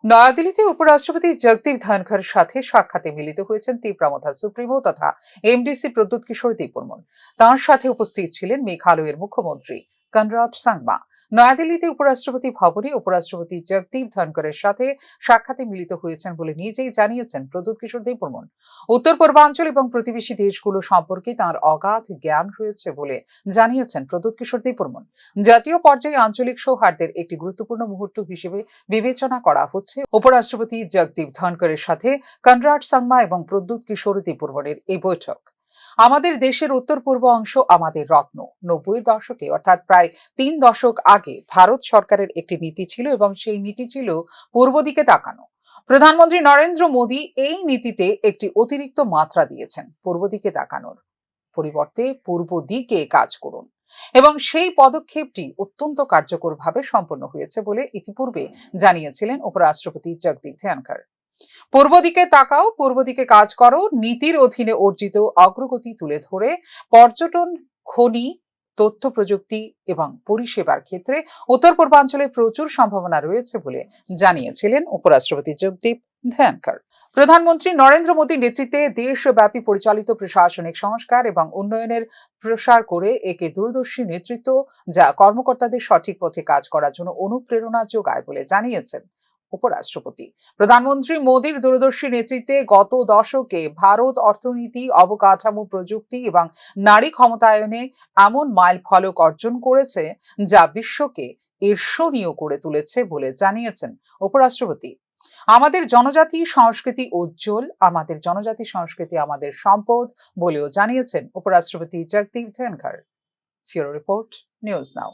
নয়াদিল্লিতে উপরাষ্ট্রপতি জগদীপ ধনখড়ের সাথে সাক্ষাতে মিলিত হয়েছেন তীব্রামথা সুপ্রিমো তথা এমডিসি প্রদ্যুৎ কিশোর দেববর্মন। তাঁর সাথে উপস্থিত ছিলেন মেঘালয়ের মুখ্যমন্ত্রী কনরাড সাংমা। নয়াদিল্লিতে উপরাষ্ট্রপতি ভবনে উপরাষ্ট্রপতি জগদীপ ধনখড়ের সাথে সাক্ষাতে মিলিত হয়েছেন বলে নিজেই জানিয়েছেন প্রদ্যুৎ কিশোর দেববর্মন। উত্তর পূর্বাঞ্চল এবং প্রতিবেশী দেশগুলো সম্পর্কে তাঁর অগাধ জ্ঞান রয়েছে বলে জানিয়েছেন প্রদ্যুৎ কিশোর দেববর্মন। জাতীয় পর্যায়ে আঞ্চলিক সৌহার্দ্যের একটি গুরুত্বপূর্ণ মুহূর্ত হিসেবে বিবেচনা করা হচ্ছে উপরাষ্ট্রপতি জগদীপ ধনখড়ের সাথে কনরাড সাংমা এবং প্রদ্যুৎ কিশোর দেববর্মনের এই বৈঠক। আমাদের দেশের উত্তর পূর্ব অংশ আমাদের রত্ন। ৯০-এর দশকে অর্থাৎ প্রায় ৩ দশক আগে ভারত সরকারের একটি নীতি ছিল এবং সেই নীতি ছিল পূর্ব দিকে তাকানো। প্রধানমন্ত্রী নরেন্দ্র মোদী এই নীতিতে একটি অতিরিক্ত মাত্রা দিয়েছেন, পূর্ব দিকে তাকানোর পরিবর্তে পূর্ব দিকে কাজ করুন, এবং সেই পদক্ষেপটি অত্যন্ত কার্যকরভাবে সম্পন্ন হয়েছে বলে ইতিপূর্বে জানিয়েছিলেন উপরাষ্ট্রপতি জগদীপ ধনখড়। পূর্ব দিকে তাকাও, পূর্ব দিকে কাজ করো নীতির অধীনে অর্জিত অগ্রগতি তুলে ধরে পর্যটন, খনি, তথ্য প্রযুক্তি এবং পরিষেবার ক্ষেত্রে উত্তর পূর্বাঞ্চলে প্রচুর সম্ভাবনা রয়েছে বলে জানিয়েছিলেন উপরাষ্ট্রপতি জগদীপ ধনখড়। প্রধানমন্ত্রী নরেন্দ্র মোদীর নেতৃত্বে দেশব্যাপী পরিচালিত প্রশাসনিক সংস্কার এবং উন্নয়নের প্রসার করে একে দূরদর্শী নেতৃত্ব, যা কর্মকর্তাদের সঠিক পথে কাজ করার জন্য অনুপ্রেরণা যোগায় বলে জানিয়েছেন উপরাষ্ট্রপতি। প্রধানমন্ত্রী মোদীর দূরদর্শী নেতৃত্বে গত দশকে ভারত অর্থনীতি, অবকাঠামো, প্রযুক্তি এবং নারী ক্ষমতায়নে এমন মাইল ফলক অর্জন করেছে যা বিশ্বকে ঈর্ষণীয় করে তুলেছে বলে জানিয়েছেন উপরাষ্ট্রপতি। আমাদের জনজাতি সংস্কৃতি উজ্জ্বল, আমাদের জনজাতি সংস্কৃতি আমাদের সম্পদ বলেও জানিয়েছেন উপরাষ্ট্রপতি Jagdeep Dhankhar. Bureau report, news নাও।